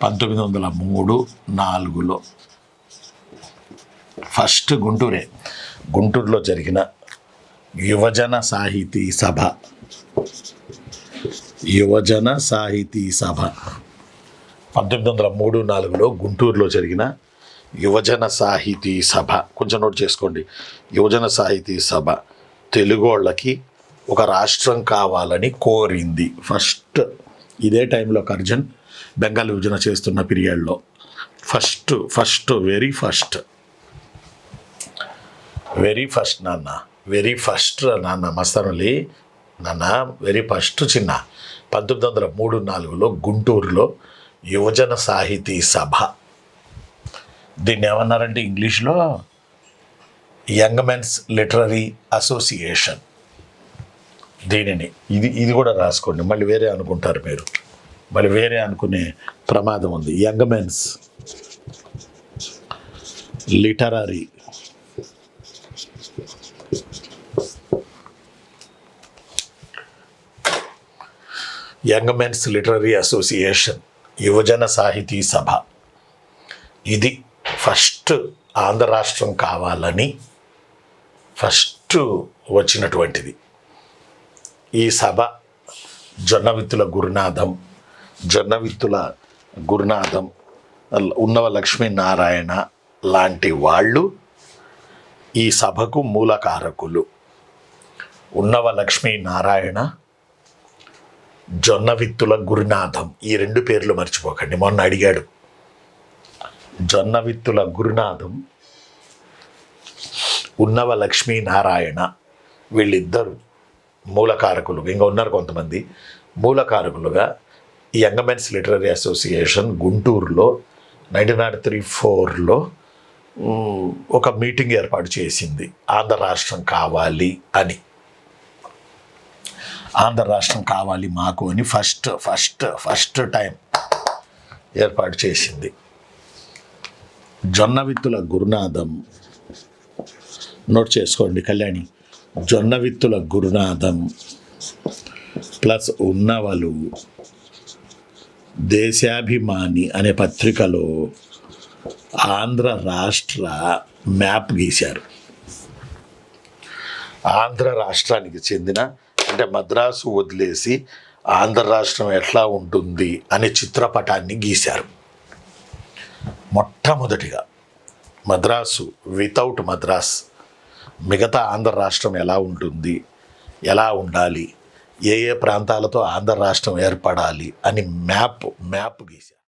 1903-4లో first గుంటూరులో జరిగిన యువజన సాహితీ సభ 1903-4లో గుంటూరులో జరిగిన యువజన సాహితీ సభ, కొంచెం నోట్ చేసుకోండి. యువజన సాహితీ సభ తెలుగోళ్ళకి ఒక రాష్ట్రం కావాలని కోరింది. ఫస్ట్ ఇదే టైంలో కర్జన్ బెంగాల్ విభజన చేస్తున్న పీరియడ్లో వెరీ ఫస్ట్ నాన్న మస్తానులి నాన్న, వెరీ ఫస్ట్ చిన్న 1903-4లో గుంటూరులో యువజన సాహితీ సభ. దీన్ని ఏమన్నారంటే ఇంగ్లీష్లో యంగ్ మెన్స్ లిటరరీ అసోసియేషన్. దీనిని ఇది కూడా రాసుకోండి, మళ్ళీ వేరే అనుకుంటారు మీరు, మళ్ళీ వేరే అనుకునే ప్రమాదం ఉంది. యంగ్ మెన్స్ లిటరరీ అసోసియేషన్, యువజన సాహితీ సభ. ఇది ఫస్ట్ ఆంధ్ర రాష్ట్రం కావాలని ఫస్ట్ వచ్చినటువంటిది. ఈ సభ జొన్నవిత్తుల గురునాథం, ఉన్నవ లక్ష్మీనారాయణ లాంటి వాళ్ళు ఈ సభకు మూలకారకులు. ఉన్నవ లక్ష్మీనారాయణ, జొన్నవిత్తుల గురునాథం, ఈ రెండు పేర్లు మర్చిపోకండి, మొన్న అడిగాడు. జొన్నవిత్తుల గురునాథం, ఉన్నవ లక్ష్మీనారాయణ, వీళ్ళిద్దరు మూలకారకులు. ఇంకా ఉన్నారు కొంతమంది మూలకారకులుగా ఈ యంగ్ మెన్స్ లిటరరీ అసోసియేషన్ గుంటూరులో 1903-4లో ఒక మీటింగ్ ఏర్పాటు చేసింది. ఆంధ్ర రాష్ట్రం కావాలి అని, ఆంధ్ర రాష్ట్రం కావాలి మాకు అని ఫస్ట్ టైం ఏర్పాటు చేసింది. జొన్నవిత్తుల గురునాథం, నోట్ చేసుకోండి కళ్యాణి, జొన్నవిత్తుల గురునాథం ప్లస్ ఉన్నవలు దేశాభిమాని అనే పత్రికలో ఆంధ్ర రాష్ట్ర మ్యాప్ గీశారు. ఆంధ్ర రాష్ట్రానికి చెందిన, అంటే మద్రాసు వదిలేసి ఆంధ్ర రాష్ట్రం ఎట్లా ఉంటుంది అనే చిత్రపటాన్ని గీశారు. మొట్టమొదటిగా మద్రాసు వితౌట్ మద్రాస్, మిగతా ఆంధ్ర రాష్ట్రం ఎలా ఉంటుంది, ఎలా ఉండాలి, ఏ ప్రాంతాలతో ఆంధ్ర రాష్ట్రం ఏర్పడాలి అని మ్యాప్ గీశారు.